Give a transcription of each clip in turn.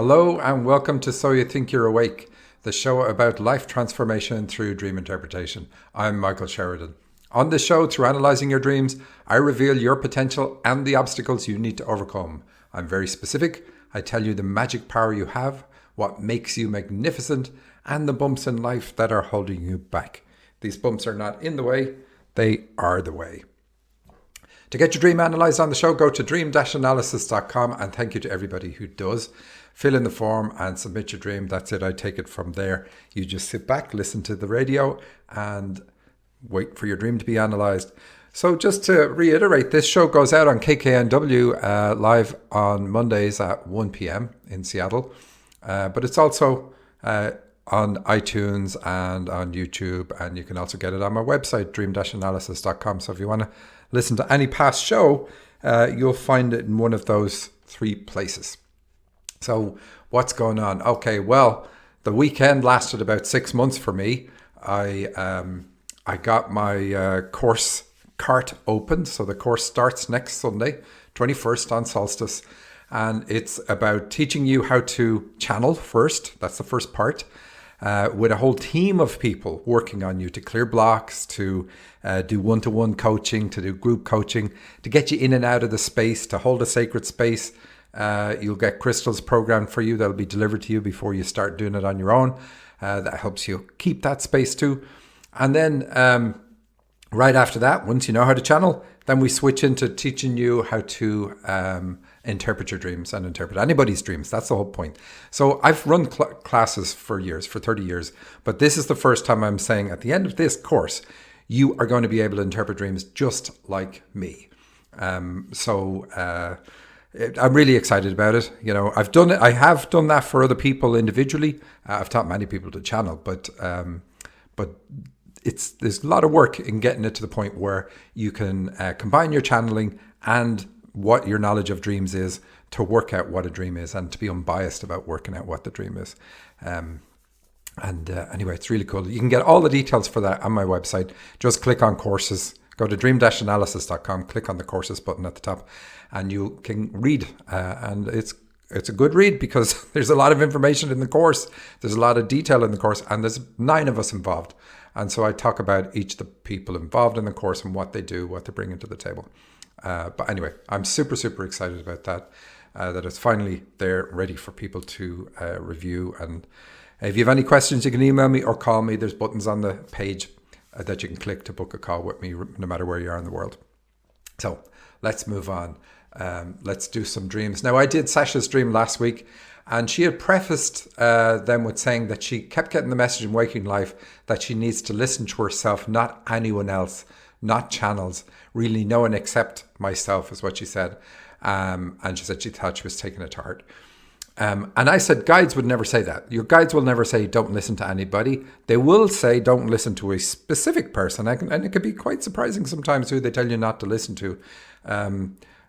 Hello and welcome to So You Think You're Awake, the show about life transformation through dream interpretation. I'm Michael Sheridan. On this show, through analysing your dreams, I reveal your potential and the obstacles you need to overcome. I'm very specific. I tell you the magic power you have, what makes you magnificent, and the bumps in life that are holding you back. These bumps are not in the way, they are the way. To get your dream analysed on the show, go to dream-analysis.com, and thank you to everybody who does. Fill in the form and submit your dream. That's it. I take it from there. You just sit back, listen to the radio, and wait for your dream to be analysed. So just to reiterate, this show goes out on KKNW live on Mondays at 1 p.m. in Seattle. But it's also on iTunes and on YouTube, and you can also get it on my website, dream-analysis.com. So if you want to listen to any past show, you'll find it in one of those three places. So what's going on? Okay, well, the weekend lasted about 6 months for me. I got my course cart opened. So the course starts next Sunday, 21st on solstice. And it's about teaching you how to channel first. That's the first part. With a whole team of people working on you to clear blocks, to do one-to-one coaching, to do group coaching, to get you in and out of the space, to hold a sacred space. You'll get crystals programmed for you that'll be delivered to you before you start doing it on your own. That helps you keep that space too. And then right after that, once you know how to channel, then we switch into teaching you how to interpret your dreams and interpret anybody's dreams. That's the whole point. So I've run classes for years, for 30 years, but this is the first time I'm saying at the end of this course, you are going to be able to interpret dreams just like me. I'm really excited about it. You know, I've done it. I have done that for other people individually. I've taught many people to channel, but there's a lot of work in getting it to the point where you can combine your channeling and what your knowledge of dreams is to work out what a dream is and to be unbiased about working out what the dream is. Anyway, it's really cool. You can get all the details for that on my website. Just click on courses, go to dream-analysis.com, click on the courses button at the top, and you can read. And it's a good read because there's a lot of information in the course. There's a lot of detail in the course, and there's 9 of us involved. And so I talk about each of the people involved in the course and what they do, what they're bringing to the table. But anyway, I'm super, super excited about that it's finally there, ready for people to review. And if you have any questions, you can email me or call me. There's buttons on the page that you can click to book a call with me, no matter where you are in the world. So let's move on. Let's do some dreams. Now, I did Sasha's dream last week, and she had prefaced them with saying that she kept getting the message in waking life that she needs to listen to herself, not anyone else, not channels, really no one except myself, is what she said. And she said she thought she was taking it to heart. And I said, guides would never say that. Your guides will never say, don't listen to anybody. They will say, don't listen to a specific person. And it could be quite surprising sometimes who they tell you not to listen to.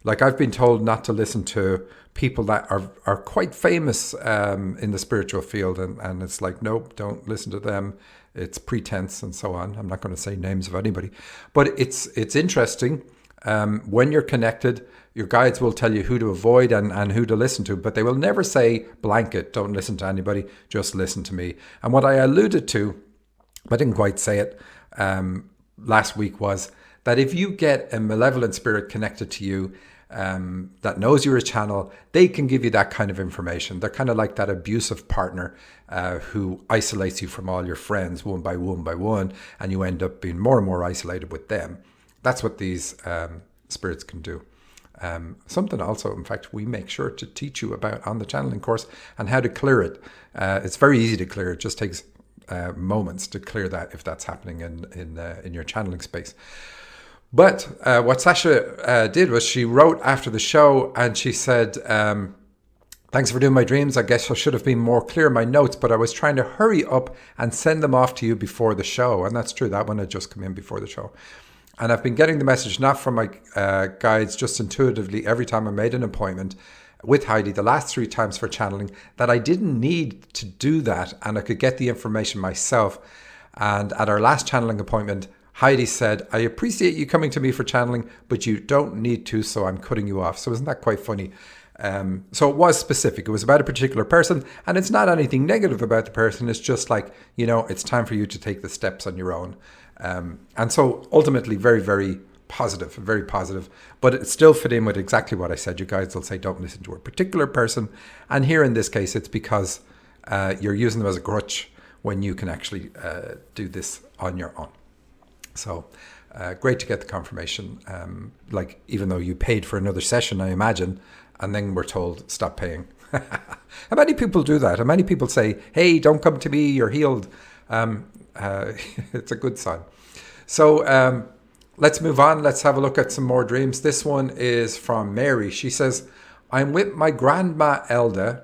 Like I've been told not to listen to people that are quite famous in the spiritual field. And it's like, nope, don't listen to them. It's pretense and so on. I'm not going to say names of anybody. But it's interesting. When you're connected, your guides will tell you who to avoid and who to listen to, but they will never say blanket, don't listen to anybody, just listen to me. And what I alluded to, I didn't quite say it last week, was that if you get a malevolent spirit connected to you that knows you're a channel, they can give you that kind of information. They're kind of like that abusive partner who isolates you from all your friends one by one by one, and you end up being more and more isolated with them. That's what these spirits can do. Something also, in fact, we make sure to teach you about on the channeling course and how to clear it. It's very easy to clear. It just takes moments to clear that if that's happening in your channeling space. But what Sasha did was she wrote after the show and she said, thanks for doing my dreams. I guess I should have been more clear in my notes, but I was trying to hurry up and send them off to you before the show. And that's true. That one had just come in before the show. And I've been getting the message, not from my guides, just intuitively every time I made an appointment with Heidi, the last 3 times for channeling, that I didn't need to do that and I could get the information myself. And at our last channeling appointment, Heidi said, I appreciate you coming to me for channeling, but you don't need to, so I'm cutting you off. So isn't that quite funny? So it was specific. It was about a particular person, and it's not anything negative about the person. It's just like, it's time for you to take the steps on your own. And so ultimately very, very positive, very positive. But it still fit in with exactly what I said. You guys will say, don't listen to a particular person. And here in this case, it's because you're using them as a crutch when you can actually do this on your own. So great to get the confirmation. Even though you paid for another session, I imagine, and then we're told stop paying. How many people do that? How many people say, hey, don't come to me, you're healed? It's a good sign. So let's move on. Let's have a look at some more dreams. This one is from Mary. She says, I'm with my grandma Elda,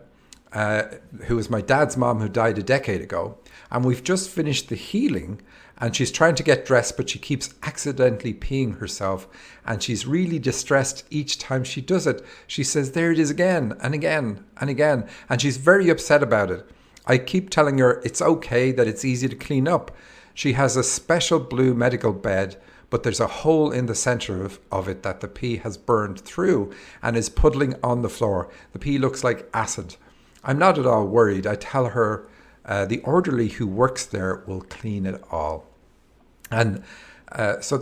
who was my dad's mom who died a decade ago. And we've just finished the healing. And she's trying to get dressed, but she keeps accidentally peeing herself. And she's really distressed each time she does it. She says, there it is again and again and again. And she's very upset about it. I keep telling her it's okay, that it's easy to clean up. She has a special blue medical bed, but there's a hole in the center of it that the pee has burned through and is puddling on the floor. The pee looks like acid. I'm not at all worried. I tell her the orderly who works there will clean it all. And so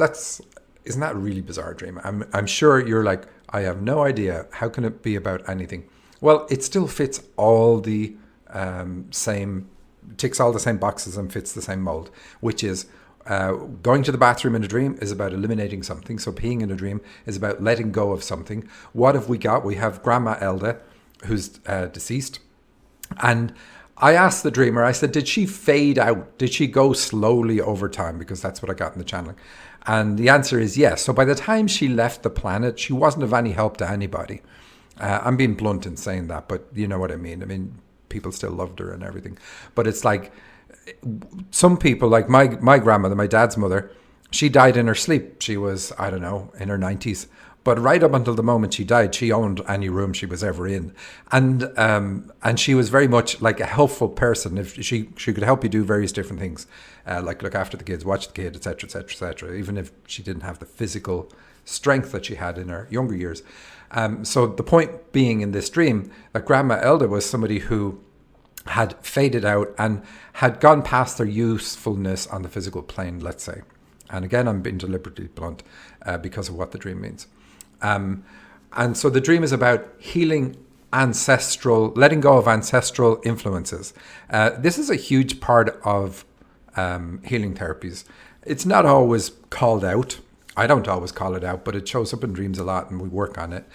isn't that a really bizarre dream? I'm sure you're like, I have no idea. How can it be about anything? Well, it still fits all the ticks all the same boxes and fits the same mold, which is going to the bathroom in a dream is about eliminating something. So peeing in a dream is about letting go of something. What have we got? We have Grandma Elda, who's deceased. And I asked the dreamer, I said, did she fade out? Did she go slowly over time? Because that's what I got in the channeling. And the answer is yes. So by the time she left the planet, she wasn't of any help to anybody. I'm being blunt in saying that, but you know what I mean. I mean, people still loved her and everything. But it's like some people, like my grandmother, my dad's mother, she died in her sleep. She was, I don't know, in her 90s. But right up until the moment she died, she owned any room she was ever in. And she was very much like a helpful person. If she could help you do various different things, like look after the kids, watch the kid, etc., etc., etc., even if she didn't have the physical strength that she had in her younger years. So the point being in this dream that Grandma Elda was somebody who had faded out and had gone past their usefulness on the physical plane, let's say. And again, I'm being deliberately blunt because of what the dream means. And so the dream is about healing letting go of ancestral influences. This is a huge part of healing therapies. It's not always called out. I don't always call it out, but it shows up in dreams a lot and we work on it.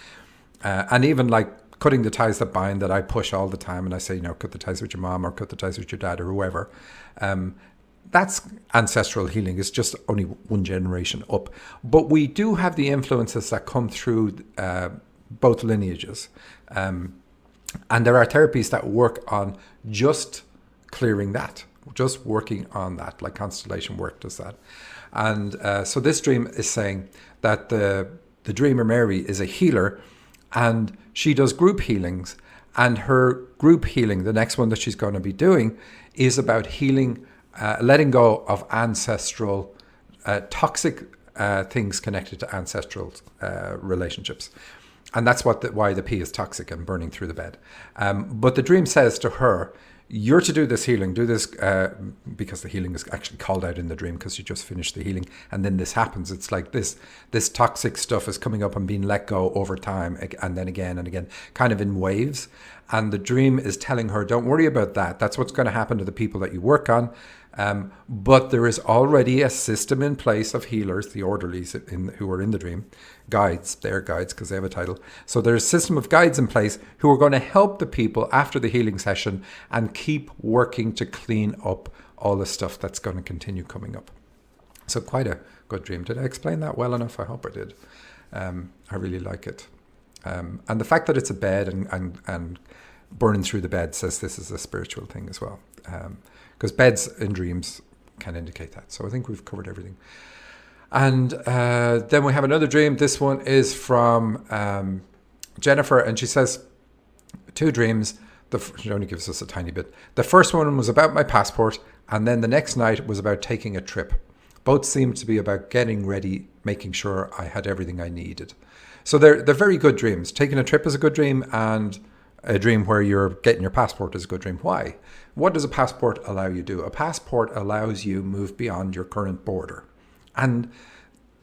And even like cutting the ties that bind, that I push all the time. And I say, cut the ties with your mom or cut the ties with your dad or whoever. That's ancestral healing. It's just only one generation up. But we do have the influences that come through both lineages. And there are therapies that work on just clearing that, just working on that, like constellation work does that. And so this dream is saying that the dreamer Mary is a healer and she does group healings. And her group healing, the next one that she's going to be doing, is about healing letting go of ancestral toxic things connected to ancestral relationships. And that's why the pee is toxic and burning through the bed. But the dream says to her, you're to do this healing, because the healing is actually called out in the dream because you just finished the healing and then this happens. It's like this toxic stuff is coming up and being let go over time and then again and again, kind of in waves. And the dream is telling her, don't worry about that. That's what's going to happen to the people that you work on. But there is already a system in place of healers, the orderlies who are in the dream, guides, they're guides because they have a title. So there's a system of guides in place who are going to help the people after the healing session and keep working to clean up all the stuff that's going to continue coming up. So quite a good dream. Did I explain that well enough? I hope I did. I really like it. And the fact that it's a bed and burning through the bed says this is a spiritual thing as well. Because beds in dreams can indicate that. So I think we've covered everything. And then we have another dream. This one is from Jennifer, and she says, 2 dreams. She only gives us a tiny bit. The first one was about my passport, and then the next night was about taking a trip. Both seemed to be about getting ready, making sure I had everything I needed. So they're very good dreams. Taking a trip is a good dream, and a dream where you're getting your passport is a good dream. Why? What does a passport allow you to do? A passport allows you move beyond your current border. And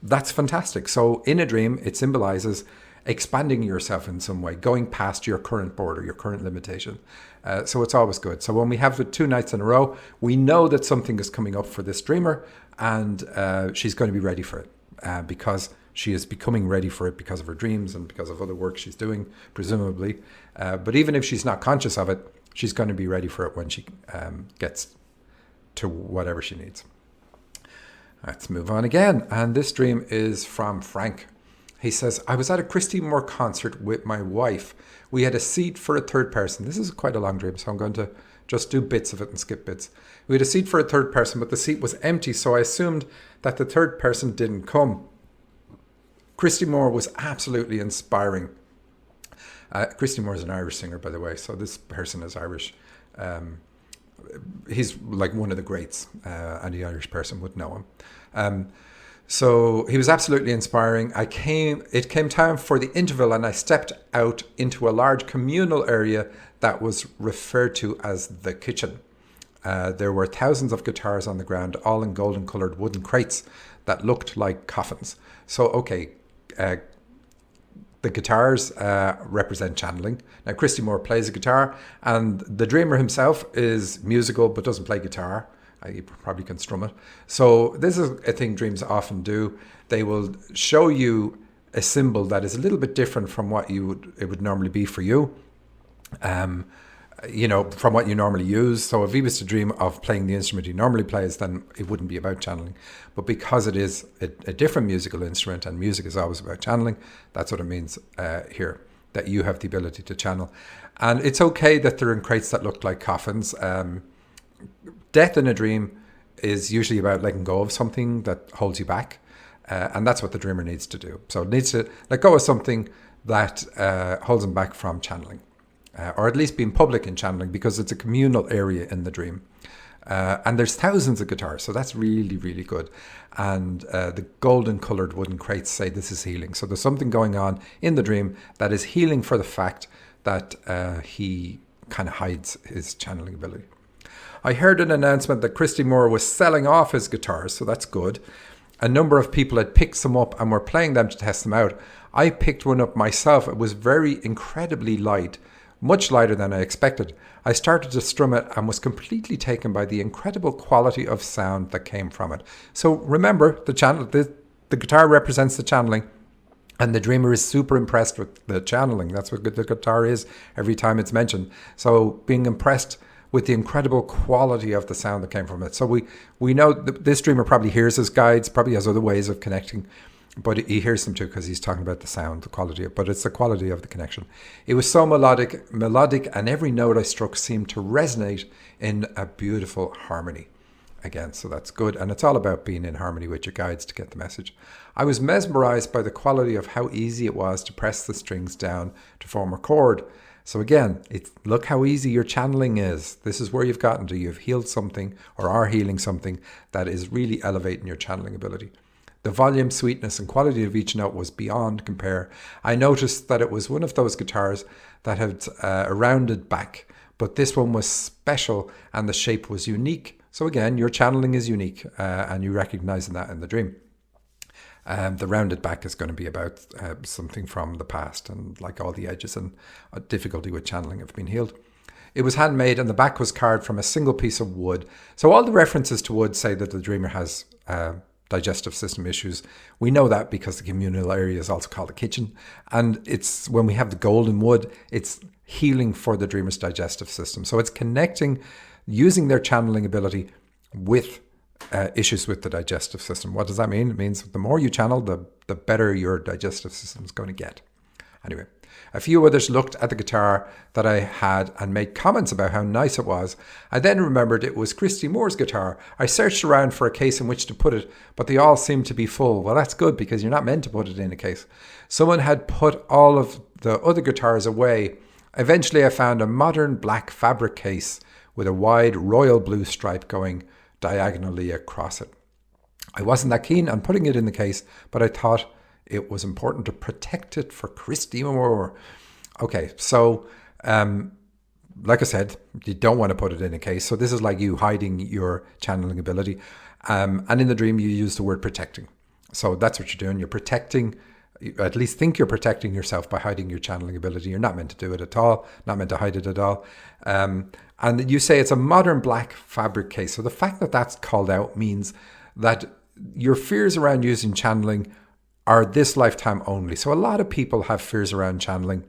that's fantastic. So in a dream, it symbolizes expanding yourself in some way, going past your current border, your current limitation. So it's always good. So when we have it 2 nights in a row, we know that something is coming up for this dreamer, and she's going to be ready for it because she is becoming ready for it because of her dreams and because of other work she's doing, presumably. But even if she's not conscious of it, she's going to be ready for it when she gets to whatever she needs. Let's move on again. And this dream is from Frank. He says, I was at a Christy Moore concert with my wife. We had a seat for a third person. This is quite a long dream, so I'm going to just do bits of it and skip bits. We had a seat for a third person, but the seat was empty, so I assumed that the third person didn't come. Christy Moore was absolutely inspiring. Christy Moore is an Irish singer, by the way, so this person is Irish. He's like one of the greats. Any Irish person would know him. So he was absolutely inspiring. It came time for the interval, and I stepped out into a large communal area that was referred to as the kitchen. There were thousands of guitars on the ground, all in golden coloured wooden crates that looked like coffins. So, okay, the guitars represent channeling. Now, Christy Moore plays a guitar, and the dreamer himself is musical but doesn't play guitar. You probably can strum it. So this is a thing dreams often do. They will show you a symbol that is a little bit different from what it would normally be for you. From what you normally use. So if he was to dream of playing the instrument he normally plays, then it wouldn't be about channeling. But because it is a different musical instrument, and music is always about channeling, that's what it means here, that you have the ability to channel. And it's okay that they're in crates that look like coffins. Death in a dream is usually about letting go of something that holds you back. And that's what the dreamer needs to do. So it needs to let go of something that holds him back from channeling. Or at least being public in channeling, because it's a communal area in the dream. And there's thousands of guitars, so that's really, really good. And the golden coloured wooden crates say this is healing. So there's something going on in the dream that is healing for the fact that he kind of hides his channeling ability. I heard an announcement that Christy Moore was selling off his guitars, so that's good. A number of people had picked some up and were playing them to test them out. I picked one up myself. It was very incredibly light, much lighter than I expected. I started to strum it and was completely taken by the incredible quality of sound that came from it. So remember, the guitar represents the channeling, and the dreamer is super impressed with the channeling. That's what the guitar is every time it's mentioned. So being impressed with the incredible quality of the sound that came from it. So we know this dreamer probably hears his guides, probably has other ways of connecting, but he hears them too because he's talking about the sound, the quality of it. But it's the quality of the connection. It was so melodic, and every note I struck seemed to resonate in a beautiful harmony. Again, so that's good. And it's all about being in harmony with your guides to get the message. I was mesmerized by the quality of how easy it was to press the strings down to form a chord. So again, look how easy your channeling is. This is where you've gotten to. You've healed something, or are healing something, that is really elevating your channeling ability. The volume, sweetness, and quality of each note was beyond compare. I noticed that it was one of those guitars that had a rounded back, but this one was special and the shape was unique. So again, your channeling is unique, and you recognizing that in the dream. The rounded back is going to be about something from the past, and like all the edges and difficulty with channeling have been healed. It was handmade, and the back was carved from a single piece of wood. So all the references to wood say that the dreamer has digestive system issues. We know that because the communal area is also called the kitchen. And it's when we have the golden wood, it's healing for the dreamer's digestive system. So it's connecting, using their channeling ability with issues with the digestive system. What does that mean? It means the more you channel, the better your digestive system is going to get. Anyway, a few others looked at the guitar that I had and made comments about how nice it was. I then remembered it was Christy Moore's guitar. I searched around for a case in which to put it, but they all seemed to be full. Well, that's good because you're not meant to put it in a case. Someone had put all of the other guitars away. Eventually, I found a modern black fabric case with a wide royal blue stripe going diagonally across it. I wasn't that keen on putting it in the case, but I thought It was important to protect it for Christy Moore. Okay, so like I said, you don't want to put it in a case. So this is like you hiding your channeling ability. And in the dream, you use the word protecting. So that's what you're doing. You're protecting, you at least think you're protecting yourself by hiding your channeling ability. You're not meant to do it at all, not meant to hide it at all. And you say it's a modern black fabric case. So the fact that that's called out means that your fears around using channeling are this lifetime only. So a lot of people have fears around channeling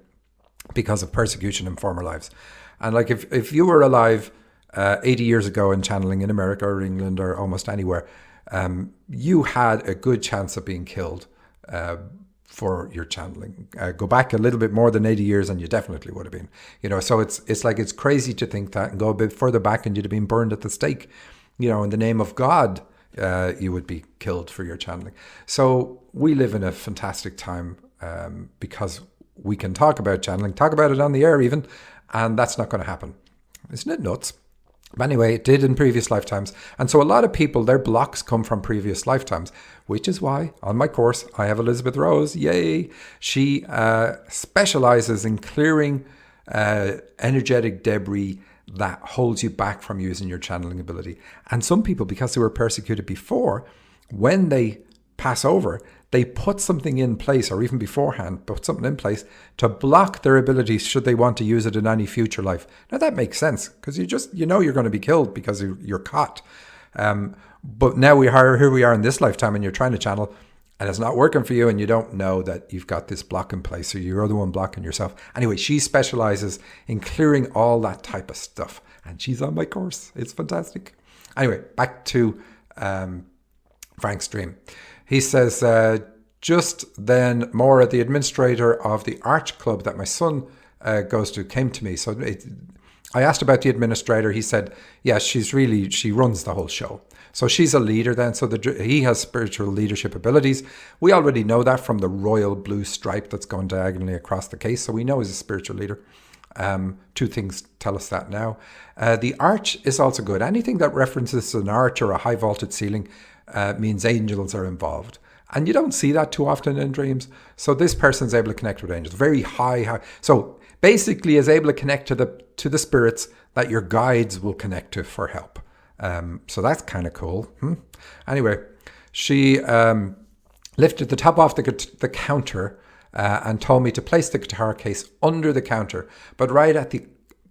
because of persecution in former lives. And like if you were alive 80 years ago and channeling in America or England or almost anywhere, you had a good chance of being killed for your channeling. Go back a little bit more than 80 years and you definitely would have been. So it's like it's crazy to think that, and go a bit further back and you'd have been burned at the stake. In the name of God, you would be killed for your channeling. So we live in a fantastic time because we can talk about channeling, talk about it on the air even, and that's not going to happen. Isn't it nuts? But anyway, it did in previous lifetimes. And so a lot of people, their blocks come from previous lifetimes, which is why on my course, I have Elizabeth Rose. Yay. She specializes in clearing energetic debris that holds you back from using your channeling ability. And some people, because they were persecuted before, when they pass over, they put something in place, or even beforehand, put something in place to block their abilities should they want to use it in any future life. Now that makes sense because you're going to be killed because you're caught. But now here we are in this lifetime, and you're trying to channel, and it's not working for you, and you don't know that you've got this block in place, so you're the one blocking yourself. Anyway, she specializes in clearing all that type of stuff, and she's on my course. It's fantastic. Anyway, back to Frank's dream. He says, just then, Maura, the administrator of the Arch Club that my son goes to, came to me. So I asked about the administrator. He said, yeah, she runs the whole show. So she's a leader then. So he has spiritual leadership abilities. We already know that from the royal blue stripe that's going diagonally across the case. So we know he's a spiritual leader. Two things tell us that now. The arch is also good. Anything that references an arch or a high vaulted ceiling means angels are involved. And you don't see that too often in dreams. So this person's able to connect with angels. Very high. So basically is able to connect to the spirits that your guides will connect to for help. So that's kind of cool. Anyway, she lifted the top off the counter and told me to place the guitar case under the counter, but right at the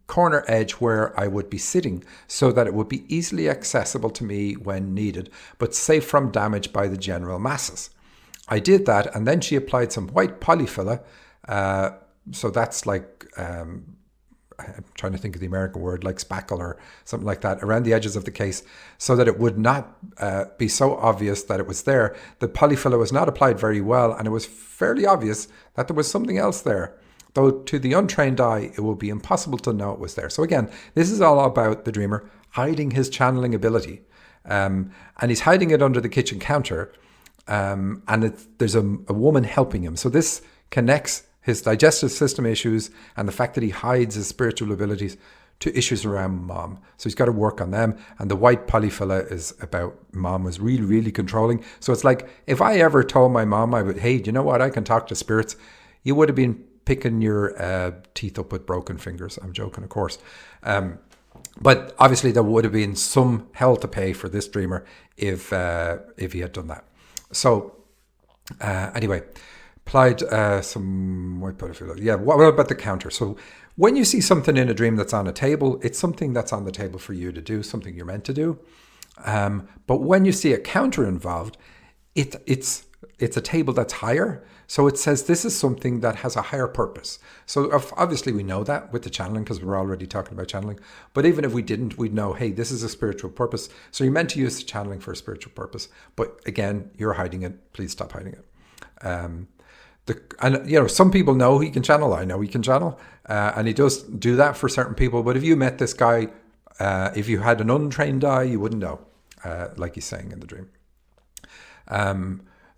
corner edge where I would be sitting, so that it would be easily accessible to me when needed, but safe from damage by the general masses. I did that, and then she applied some white polyfiller. So that's like, I'm trying to think of the American word, like spackle or something like that, around the edges of the case, so that it would not be so obvious that it was there. The polyfiller was not applied very well, and it was fairly obvious that there was something else there. Though to the untrained eye, it will be impossible to know it was there. So again, this is all about the dreamer hiding his channeling ability. And he's hiding it under the kitchen counter. And there's a woman helping him. So this connects his digestive system issues and the fact that he hides his spiritual abilities to issues around mom. So he's got to work on them. And the white polyfiller is about mom was really, really controlling. So it's like, if I ever told my mom, hey, you know what? I can talk to spirits. You would have been picking your teeth up with broken fingers. I'm joking, of course. But obviously there would have been some hell to pay for this dreamer if he had done that. So anyway, applied some white polyfiller. Yeah, what about the counter? So when you see something in a dream that's on a table, it's something that's on the table for you to do, something you're meant to do. But when you see a counter involved, it's a table that's higher. So it says this is something that has a higher purpose. So obviously we know that with the channeling, because we're already talking about channeling. But even if we didn't, we'd know, hey, this is a spiritual purpose. So you're meant to use the channeling for a spiritual purpose. But again, you're hiding it. Please stop hiding it. Some people know he can channel. I know he can channel. And he does do that for certain people. But if you met this guy, if you had an untrained eye, you wouldn't know, like he's saying in the dream.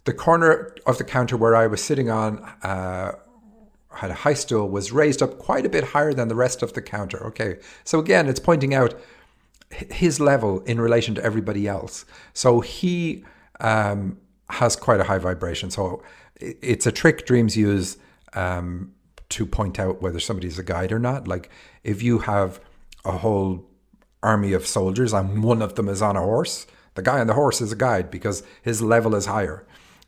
The corner of the counter where I was sitting on had a high stool, was raised up quite a bit higher than the rest of the counter. Okay, so again, it's pointing out his level in relation to everybody else. So he has quite a high vibration. So it's a trick dreams use to point out whether somebody's a guide or not. Like if you have a whole army of soldiers and one of them is on a horse, the guy on the horse is a guide because his level is higher.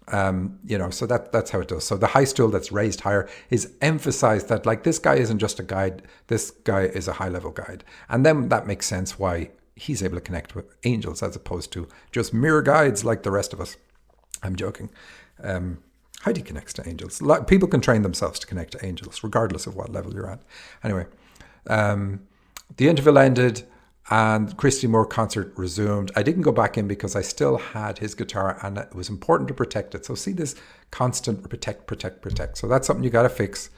So that's how it does. So the high stool that's raised higher is emphasized that like this guy isn't just a guide, this guy is a high level guide. And then that makes sense why he's able to connect with angels as opposed to just mere guides like the rest of us. I'm joking. How do you connect to angels? People can train themselves to connect to angels regardless of what level you're at. Anyway, the interval ended and Christy Moore concert resumed. I didn't go back in because I still had his guitar and it was important to protect it. So see this constant protect. So that's something you got to fix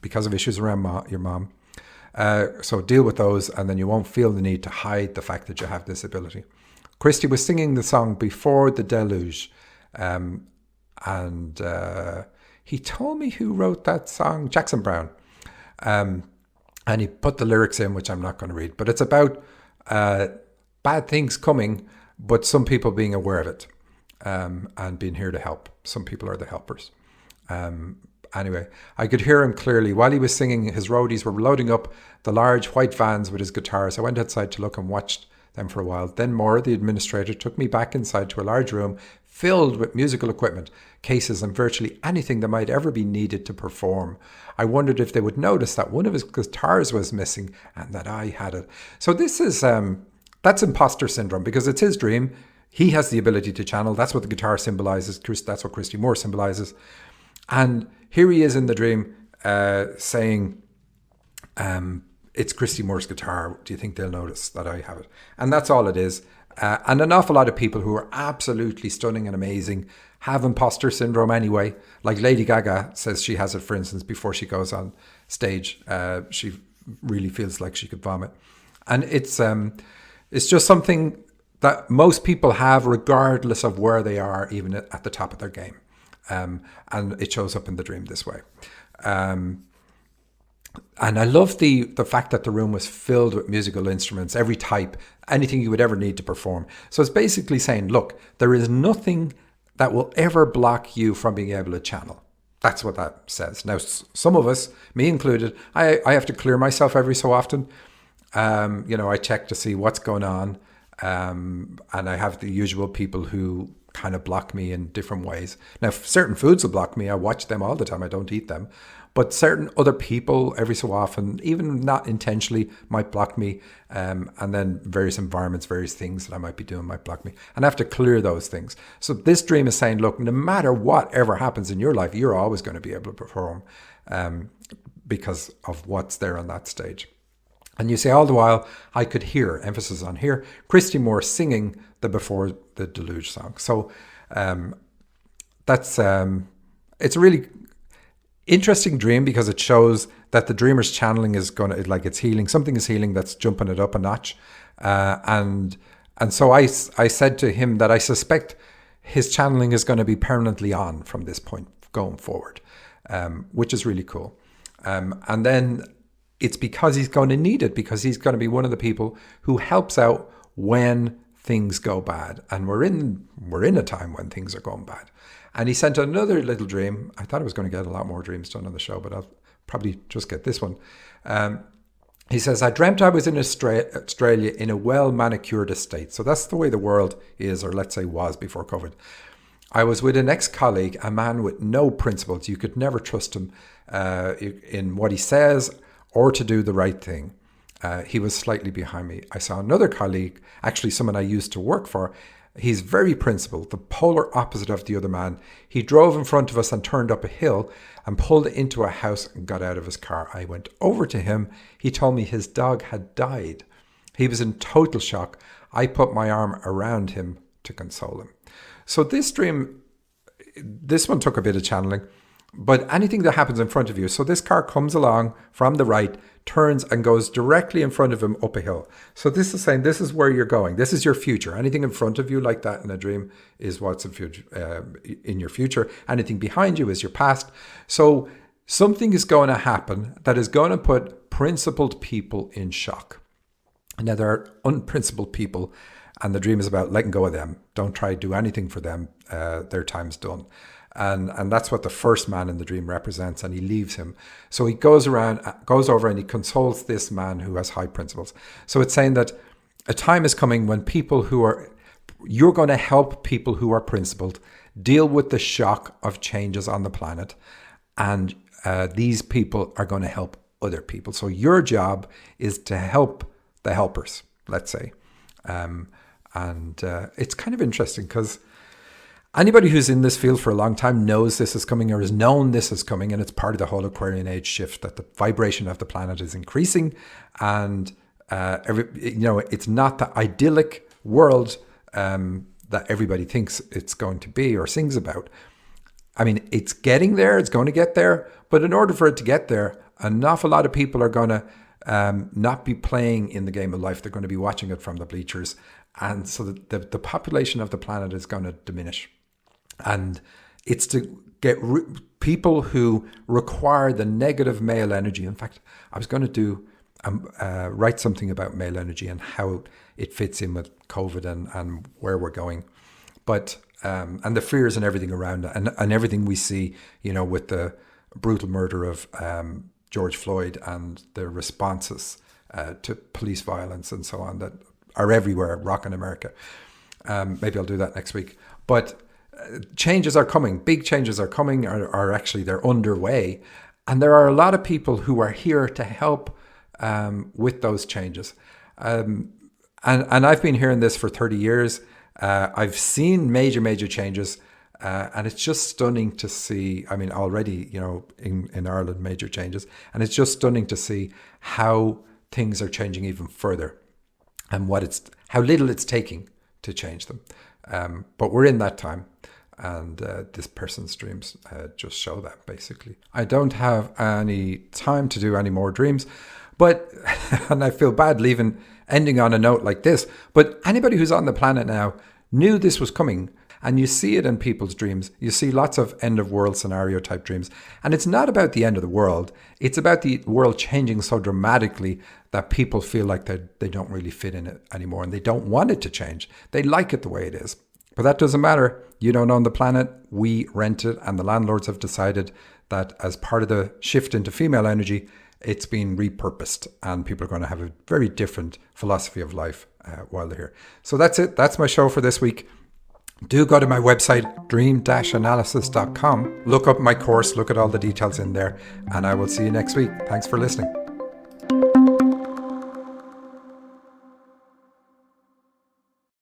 because of issues around your mom. So deal with those and then you won't feel the need to hide the fact that you have this ability. Christy was singing the song Before the Deluge. And he told me who wrote that song, Jackson Brown. And he put the lyrics in, which I'm not going to read. But it's about bad things coming, but some people being aware of it and being here to help. Some people are the helpers. Anyway, I could hear him clearly. While he was singing, his roadies were loading up the large white vans with his guitars. I went outside to look and watched them for a while. Then Moore, the administrator, took me back inside to a large room filled with musical equipment, cases and virtually anything that might ever be needed to perform. I wondered if they would notice that one of his guitars was missing and that I had it. So this is, that's imposter syndrome because it's his dream. He has the ability to channel. That's what the guitar symbolizes. That's what Christy Moore symbolizes. And here he is in the dream saying, it's Christy Moore's guitar. Do you think they'll notice that I have it? And that's all it is. And an awful lot of people who are absolutely stunning and amazing have imposter syndrome anyway. Like Lady Gaga says she has it, for instance, before she goes on stage. She really feels like she could vomit. And it's just something that most people have regardless of where they are, even at the top of their game. And it shows up in the dream this way. And I love the fact that the room was filled with musical instruments, every type, anything you would ever need to perform. So it's basically saying, look, there is nothing that will ever block you from being able to channel. That's what that says. Now, some of us, me included, I have to clear myself every so often. I check to see what's going on. And I have the usual people who kind of block me in different ways. Now, certain foods will block me. I watch them all the time. I don't eat them. But certain other people, every so often, even not intentionally, might block me. And then various environments, various things that I might be doing might block me. And I have to clear those things. So this dream is saying, look, no matter whatever happens in your life, you're always going to be able to perform because of what's there on that stage. And you say, all the while, I could hear, emphasis on here, Christy Moore singing the Before the Deluge song. So it's a really interesting dream because it shows that the dreamer's channeling is going to, like it's healing. Something is healing that's jumping it up a notch. And so I said to him that I suspect his channeling is going to be permanently on from this point going forward, which is really cool. And then it's because he's going to need it, because he's going to be one of the people who helps out when things go bad. And we're in a time when things are going bad. And he sent another little dream. I thought I was going to get a lot more dreams done on the show, but I'll probably just get this one. He says, I dreamt I was in Australia in a well-manicured estate. So that's the way the world is, or let's say was before COVID. I was with an ex-colleague, a man with no principles. You could never trust him in what he says or to do the right thing. He was slightly behind me. I saw another colleague, actually someone I used to work for. He's very principled, the polar opposite of the other man. He drove in front of us and turned up a hill and pulled into a house and got out of his car. I went over to him. He told me his dog had died. He was in total shock. I put my arm around him to console him. So this dream, this one took a bit of channeling, but anything that happens in front of you. So this car comes along from the right, turns and goes directly in front of him up a hill. So this is saying this is where you're going. This is your future. Anything in front of you like that in a dream is what's in your future. Anything behind you is your past. So something is going to happen that is going to put principled people in shock. Now there are unprincipled people And the dream is about letting go of them. Don't try to do anything for them. Their time's done. And that's what the first man in the dream represents, and he leaves him. So he goes over and he consoles this man who has high principles. So it's saying that a time is coming when you're going to help people who are principled deal with the shock of changes on the planet, and these people are going to help other people. So your job is to help the helpers, let's say. It's kind of interesting because anybody who's in this field for a long time knows this is coming, or has known this is coming, and it's part of the whole Aquarian age shift, that the vibration of the planet is increasing, and it's not the idyllic world that everybody thinks it's going to be or sings about. I mean, it's getting there, it's going to get there, but in order for it to get there, an awful lot of people are going to not be playing in the game of life. They're going to be watching it from the bleachers. And so the population of the planet is going to diminish. And it's to get people who require the negative male energy. In fact, I was going to write something about male energy and how it fits in with COVID and where we're going. But and the fears and everything around it, and everything we see, with the brutal murder of George Floyd and the responses to police violence and so on that are everywhere, rocking America. Maybe I'll do that next week. But changes are coming. Big changes are coming, or actually they're underway. And there are a lot of people who are here to help with those changes. And I've been hearing this for 30 years. I've seen major changes. And it's just stunning to see, I mean, already, in Ireland, major changes. And it's just stunning to see how things are changing even further, and how little it's taking to change them. But we're in that time, and this person's dreams just show that, basically. I don't have any time to do any more dreams, but, and I feel bad ending on a note like this, but anybody who's on the planet now knew this was coming. And you see it in people's dreams. You see lots of end of world scenario type dreams. And it's not about the end of the world. It's about the world changing so dramatically that people feel like they don't really fit in it anymore, and they don't want it to change. They like it the way it is. But that doesn't matter. You don't own the planet. We rent it. And the landlords have decided that as part of the shift into female energy, it's been repurposed, and people are going to have a very different philosophy of life while they're here. So that's it. That's my show for this week. Do go to my website, dream-analysis.com. Look up my course, look at all the details in there, and I will see you next week. Thanks for listening.